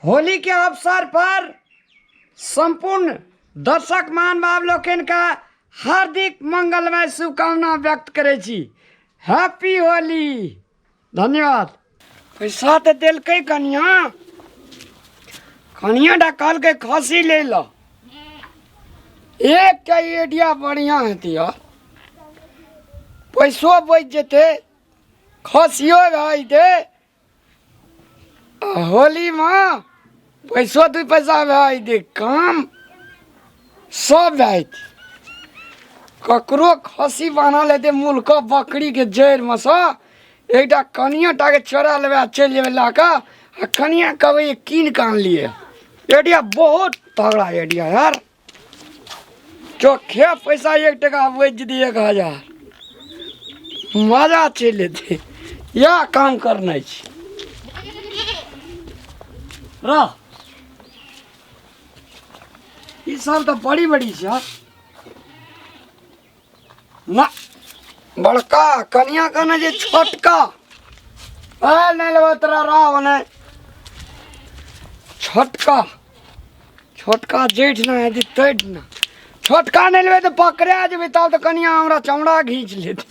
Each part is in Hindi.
होली के अवसर पर संपूर्ण दर्शक महानुभाव लोकन का हार्दिक मंगलमय शुभकामना व्यक्त करे छी। हैप्पी होली। धन्यवाद। पैसा तो दिलकै कनिया डाल के खसी ले लो। एक का आइडिया बढ़िया हेती यार, पैसो बच जेते, खसियो भाई दे, होली में पैसो दू पैसा भाई दे, काम सब भाई ककरो खसी बना लेते मुल्क बकरी के जड़ में से एक कनिया टा के चोरा लेवे चल जेबे लाका कनिया कहे कीन कान लिए। आइडिया बहुत तगड़ा आइडिया यार। चोखे पैसा 1 टका बच दी 1000 मजा चल लेते। या काम करना रह ये सब तो बड़ी बड़ी यार ना बड़का कनिया कहना जे छोटका नहीं लेवा तेरा रहा नहीं छोटका छोटका जेठ ना है तेठ ना छोटका नहीं लेवे तो पकड़े जब तब तो कनिया हमरा चमड़ा घींच लेते।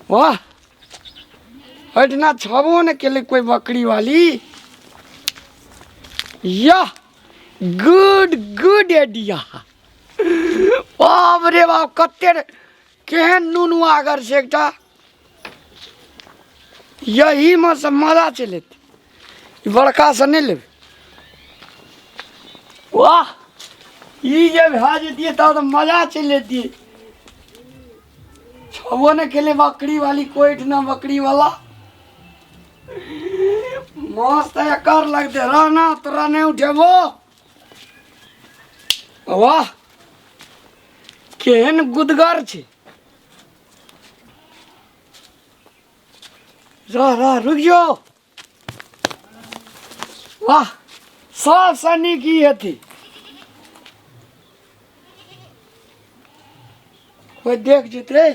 वाह हटना छबो न के कोई बकरी वाली। या गुड गुड आइडिया। बाप रे बाप कते केहन नुनु आगर से एकटा यही में से मजा चले बड़का से नहीं ले। वाह ये जब भा जेती तब तो मजा चल लेती। छबो न खेले बकरी वाली कोई ना बकरी वाला मस्त कर लगते रहना तोरा नहीं उठेबो। वाह केहन गुदगर छे। रह रुक जाओ। वाह सब सनी की थी कोई देख जीते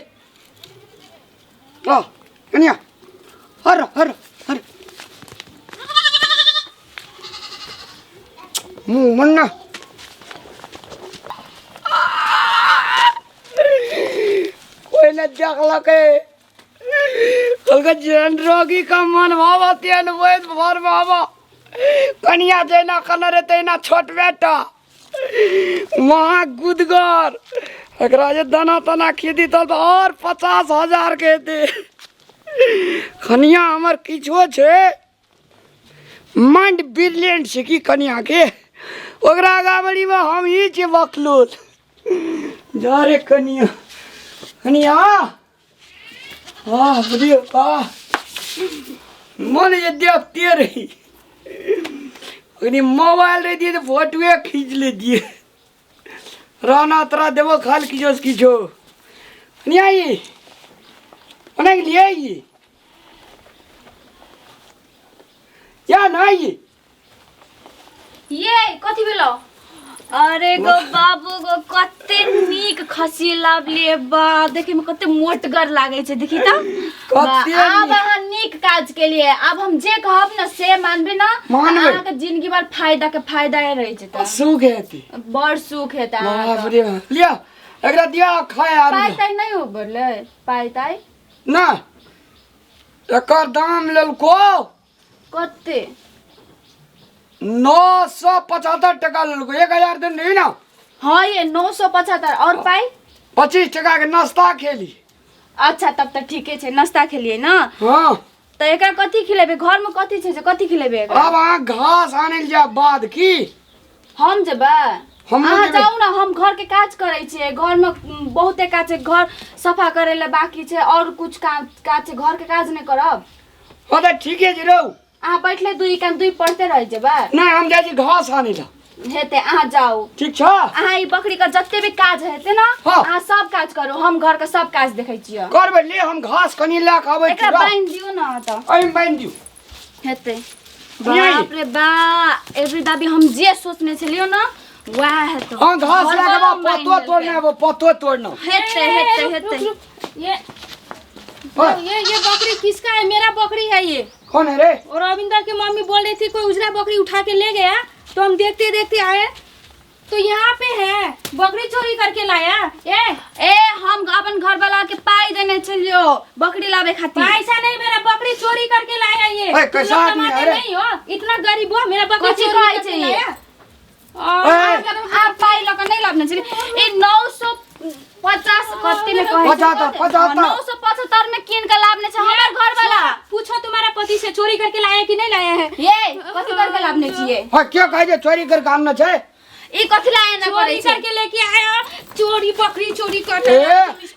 कनिया हर हर हर मुंह मन्ना कोई न देख लगे जन रोगी का मन भावा तेल वैद भर भावा कनिया जेना कनरे तेना छोट बेटा वहाँ गुदगर एकरा जे दाना तना खेती तो और 50,000 के दे। कनिया हमर किछो छे माइंड ब्रिलियंट छे की कनिया के ओकरा गाबड़ी में हम ही छे बकलोल। जा रे कनिया कनिया वाह बुढ़िया वाह मन ये देखते रही मोबाइल रही दिए तो फोटो खींच ले दिए रहना तरा देवो खाल किछो नहीं आई उन्हें लिए या नहीं ये कथी भेलो। अरे गो बाबू गो कते नीक खसी लावलिए बा देखि में कते मोटगर लागे छे देखि त अब हम नीक काज के लिए अब हम जे कहब न से मानबे ना अहाँ के जिंदगी भर फायदा के फायदा रहे छे त सुख हेती बड़ सुख हेता। बाप रे लिया एकरा दिया खाए यार पाई ताई नहीं हो बोले पाई ताई ना एकर दाम लेलको कते 975 टका लेलको 1000 दिन नहीं ना। हाँ ये 975 और पाई 25 टका के नाश्ता खेली। अच्छा तब तो ठीके छे नाश्ता खेलिए ना। हाँ तो एकरा कथी खिलेबे घर में कथी छे से कथी खिलेबे एकरा अब आ घास आने जा बाद की हम जेबे अहाँ जाऊ ना हम घर के काज करे छे घर में बहुते काज छे घर सफा करे ले बाकी छे और कुछ काज छे घर के काज नहीं करब। हाँ तो ठीक है जी रहू अहाँ बैठले दुई काम दुई पढ़ते रह जेबे नहीं हम जाई छी घास आने ला हेते अहाँ जाऊ ठीक छ। अहाँ ई बकरी का जत्ते भी काज हेते ना हाँ। अहाँ सब काज करू हम घर का सब काज देखै छियै करबे ले हम घास कनी ला के आबै छी एकरा बांध दियौ ना त एम बांध दियौ हेते। बाप रे बा एवरी दाबी हम जे सोचने छलियो ना वाह हेतो। हां घास ला के पत्तो तोड़ना वो पत्तो तोड़ना हेते हेते हेते ये बकरी किसका है? मेरा बकरी है ये। कौन है रे? और रविंदर की मम्मी बोल रही थी कोई उजरा बकरी उठा के ले गया, तो हम देखते देखते आए तो यहाँ पे है बकरी चोरी करके लाया। ए हम अपन घर वाला के पाई देने चलियो बकरी लावे खातिर। पैसा नहीं, मेरा बकरी चोरी करके लाया ये। ओए, कैसा तुम लोग आदमी कमाते है रे? नहीं हो, इतना गरीब हो, मेरा बकरी कथी चोरी कहै करके छै ये? लाया। आप पाई लक नहीं लाभने चलिए। ए 950 कत्ती में कहै 75 975 में किन के लाभने छ हमर घर वाला। पूछो तुम्हारा पति से चोरी करके लाया कि नहीं लाया है। ये कथी करके लाभने छिए? हाँ क्या कहे चोरी कर काम न छे? ई कथी लाए ना करे चोरी छै? करके लेके आया, चोरी बकरी चोरी करके ए,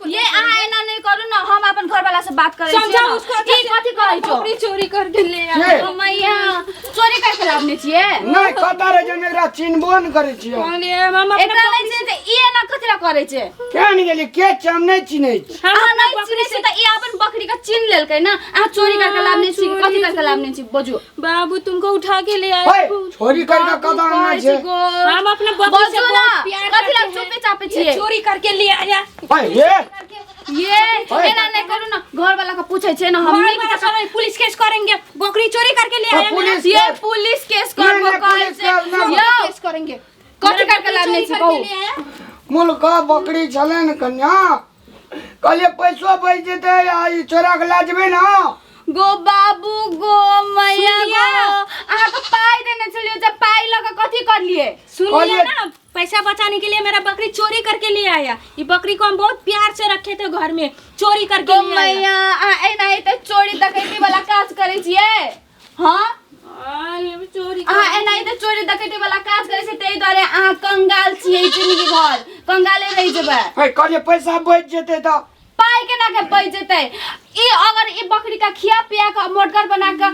ये अहाँ एना नहीं करू ना, हम अपन घर वाला से बात करे समझा उसको। ई कथी कहै छो? बकरी चोरी करके ले के? आया। मैया चोरी करके लाभने छिए? नहीं कता रे जन एकरा चिन्हबो न करे छियो। कहलिए हम अपने एकरा नहीं चिन्हते, ई एना कथी ला करे छै? क्या नहीं गेली के हम नहीं चिन्है छी। अहाँ नहीं चिन्है छै त ई अपन बकरी का चिन्ह लेलकै ना। अहाँ चोरी करके लाभने छी कि कथी करके लाभने छी? बोझू। बाबू तुमको उठा के ले आए। ओए चोरी करके कदम न छे। हम अपने बकरी से बोझू ना, बहुत प्यार कथी ला करते हैं। चुपे चापे छिए? चोरी करके ले आया। ओए ये ये एना नहीं करू ना, घर वाला का पूछै छै ना, हम हमारे नहीं वाला समय पुलिस केस करेंगे, बकरी चोरी करके ले आया। पुलिस ये पुलिस केस करबो नहीं, कहै पुलिस छै। केस नहीं। यो केस करेंगे। कथी करके लाभने छी कहू? मुल्का बकरी चले न कन्या कहलिए पैसो बच जेते आ ई चोरा के ला जेबे ना। गो बाबू गो मैया सुनिया। गो, अहाँ के पाई देने चलिए, जब पाई लगा कथी कर लिए? सुनिए कहलिए- ना, पैसा बचाने के लिए मेरा बकरी चोरी करके ले आया। ये बकरी को हम बहुत प्यार से रखे थे घर में, चोरी करके गो ले आया। मैया अहाँ एना एते चोरी डकैती वाला काज करे छिए? हाँ ये भी चोरी अहाँ एना एते चोरी डकैती वाला काज करे छी, तै दुआरे अहाँ कंगाल छिए। जिंदगी भर कंगाले रहि जेबै। ओए कहलिए पैसा बच जेते त पाई केना के बच जेतै? ई अगर ई बकरी का खिया पिया के मोटगर बना के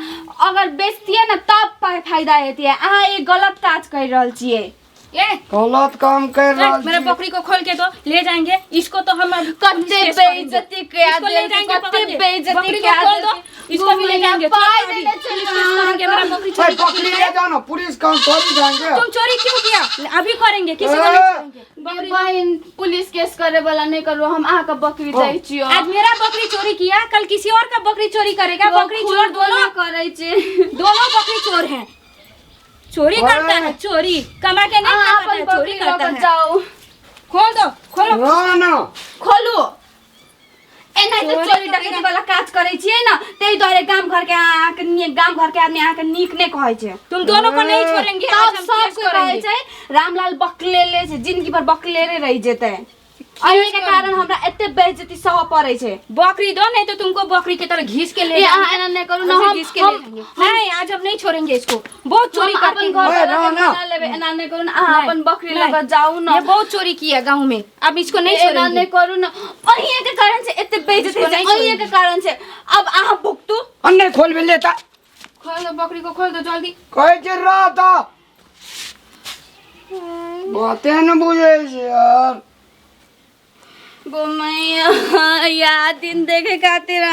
अगर बेचतिए ना तब फायदा हेतिए। अहाँ ये गलत काज कर रहल छिए। ये गलत काम कर रहा मेरे बकरी को खोल के दो, ले जाएंगे इसको। तो हम कत्ते बेइज्जती के इसको ले जाएंगे, कत्ते पकड़ के। बेइज्जती बकरी के को खोल दो, इसको भी ले जाएंगे। पाई चलो देने अभी। चली पुलिस केस करेंगे, मेरा बकरी ओए चोरी बकरी ले जाओ ना, पुलिस काम थोड़ी जाएंगे। तुम चोरी क्यों किया? अभी करेंगे, किसी को नहीं छोड़ेंगे। बहन पुलिस केस करे वाला नहीं करू, हम अहाँ का बकरी दै छियो। आज मेरा बकरी चोरी किया, कल किसी और का बकरी चोरी करेगा। बकरी चोर दोनों करे छे। दोनों बकरी चोर हैं। चोरी करता है, चोरी कमा के नहीं अहाँ खाता अपन है, चोरी बकरी करता लेकर है। जाओ। खोल दो, खोलो। ना खोलू। एना तो चोरी डकैती वाला काज करे छिए ना, तै दुआरे गाम घर के आदमी अहाँ के नीक नहीं कहै छै। तुम दोनों को नहीं छोड़ेंगे, आज तब हम सब केस कोई करेंगे। कहै छै रामलाल बकलेले छै, जिंदगी भर बकलेरे रहि जेतै। एही के कारण हमरा एते बेइज्जती सह पड़ै छै। बकरी दो, नहीं तो तुमको बकरी की तरह घीस के ले ए जाएंगे। अहाँ एना नहीं करू ना, ऐसे हम घीस के ले जाएंगे। नहीं, आज हम नहीं छोड़ेंगे इसको। बहुत चोरी हम करते अपन हैं। घर ओए, वाला ना, के ना। बना लेबे। एना नहीं करू ना, अहाँ नहीं, अपन बकरी नहीं। लेकर जाऊ ना। ये बहुत चोरी किया गांव में, अब इसको नहीं एना छोड़ेंगे। नहीं करू ना, अही के कारण से एते बेइज्जती इसको छै, नहीं अही छोड़ेंगे। के कारण से। अब अहाँ भुगतू। अन्ने खोल भी लेता खोल दो बकरी को, खोल दो जल्दी। कहे जे रहा था बातें न बुझे छै यार। गो मैया या दिन देखे खातिर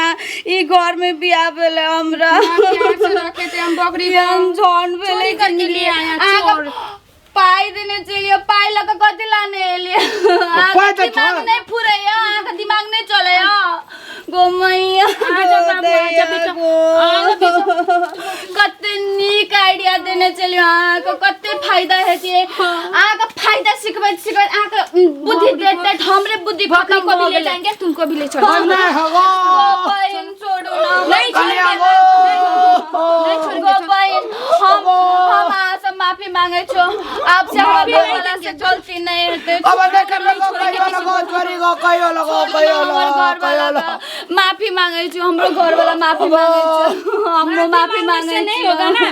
ई घर में बियाह भेले हमरा। रखे थे हम बकरी को, हम झोन भेले चोरी करके ले आया चोर। पाई देने चलिए, पाई लगा कथी लाने एलिए? पाई तो दिमाग छोड़। नहीं फुरैया, अहाँ का दिमाग नहीं चलेया। गो मैया आजा बाबू, आजा बेटा। आजा बेटा। कते नीक आइडिया देने चलियो, अहाँ को कते फायदा है जे। अहाँ का फायदा सिखबैत अहाँ का बुद्धि देते हमरे बुद्धि बकरी खत्म को हो भी ले गेलै। जाएंगे, तुमको भी ले और छोड़ेंगे। नहीं होगा बहन छोड़ो ना। नहीं कन्या छोड़ेंगे। गो गो बहन हम अहाँ से माफी मांगे छो। आपसे माफी हमारे नहीं वाला से गलती नहीं होते। अब देख लगो कहियो लगो चोरी गो कहियो लगो कहियो हमर लगो घर वाला कहियो लगो का माफी मांगे छो, हमरो घर वाला माफी मांगे छो। हमरो माफी मांगने मांगे से नहीं होगा ना।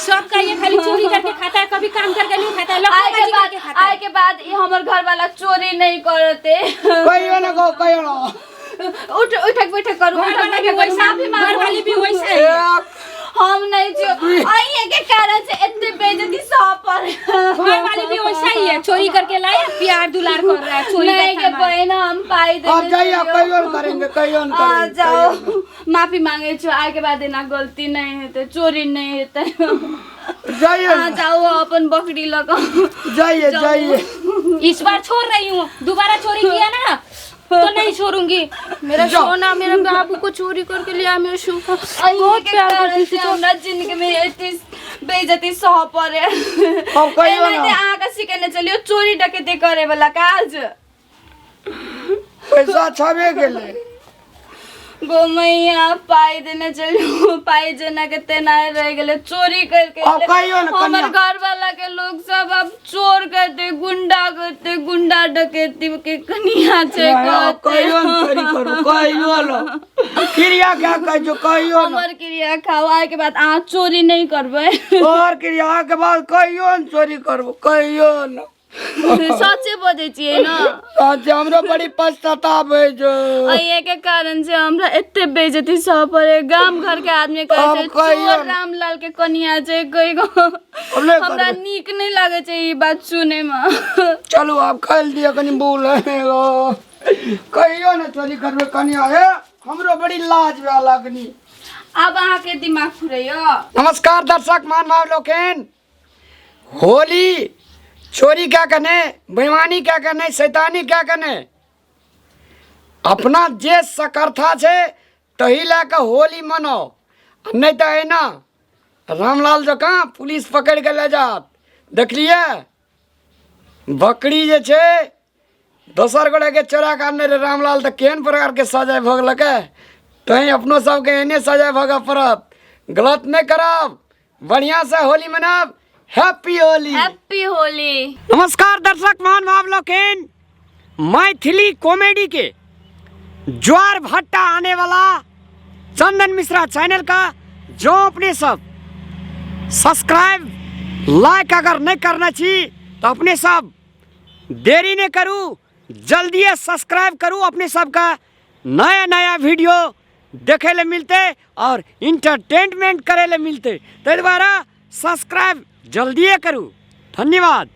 सबका ये खाली चोरी करके खाता है, कभी काम करके नहीं खाता है, आए के लखनऊ बाद करके खाता है। ये हमर घर वाला चोरी नहीं करते। कहियो लगो कहियो लगो उठक बैठक करू, घर उठक वाला भी बैठक करू, वैसा, माफी घर मांगो। वाली भी वैसा ही है। हम नहीं छो, आई के कारण से इतने बेइज्जती सह पर। घर वाली भी वैसा ही है, चोरी करके लाया, प्यार दुलार कर रहा है, चोरी नहीं के करता है। बहन हम पाई दे। अब जाइए कहियो करेंगे कहियो आ करेंगे जाओ, माफी मांगे छो। आगे बाद ना गलती नहीं हेते, चोरी नहीं हेते। जाइए आ जाओ अपन बकरी लगाओ। जाइए जाइए इस बार छोड़ रही हूँ, दोबारा चोरी किया ना तो नहीं छोड़ूंगी। मेरा जाओ। सोना मेरे बाबू को चोरी करके लिया, मेरे सोना बहुत बहुत प्यार करती थी। हमरा जिंदगी में इतनी बेइज्जती सह पड़े। अब कहियो एनाहिते ना अहाँ के सिखेने चलियो चोरी डकैती करे वाला काज। पैसा छबे गेले। गो मैया पाई देने चलियो, पाई जना के तेना रह गेले चोरी करके। अब कहियो ना हमर कन्या। घर वाला के लोग सब अब चोर करते, गुंडा डकैती के कनिया छे अब कहते। कहियो ना चोरी करू, कहियो ना क्रिया क्या कह जो कहियो ना हमर क्रिया खाओ आए के बाद अहाँ चोरी नहीं करबे। और क्रिया के बाद कहियो ना चोरी करबो, कहियो ना सच्चे बोले छिए ना। आज हमरो बड़ी पछतावा है जो ये के कारण से हमरा एते बेइज्जती सह पड़े। गांव घर के आदमी कहै अब छै कहियो चोर रामलाल के कनिया छै, कोई गो नहीं हमरा करबो। नीक नहीं लागे छै ई बात सुने में। चलो आप खेल दिया कनी बोल कहियो ना चोरी करबे कनिया हे हमरो बड़ी लाज बा लगनी। अब अहाँ के दिमाग फुरैयो। नमस्कार दर्शक मान भाव लोकेन, होली चोरी क्या करने, बेईमानी क्या करने, शैतानी क्या करने, अपना जे सकर्था छे तही लेके होली मनाओ। नहीं तो है ना रामलाल जो कहाँ पुलिस पकड़ के ले जात। देखलिए बकरी जे छे दोसर गोड़े के चोरा करने रे रामलाल तो केहन प्रकार के सजाए भोगलक। तही अपनो सबके एने सजाए भोग पड़त। गलत नहीं करब, बढ़िया से होली मनाब। हैप्पी होली। हैप्पी होली। नमस्कार दर्शक मान भाव लोकेन, मैथिली कॉमेडी के ज्वार भट्टा आने वाला चंदन मिश्रा चैनल का जो अपने सब सब्सक्राइब लाइक अगर नहीं करना चाहिए तो अपने सब देरी नहीं करूँ, जल्दी सब्सक्राइब करूँ। अपने सब का नया नया वीडियो देखे ले मिलते और इंटरटेनमेंट करे ले मिलते, तो दोबारा सब्सक्राइब जल्दी करूँ। धन्यवाद।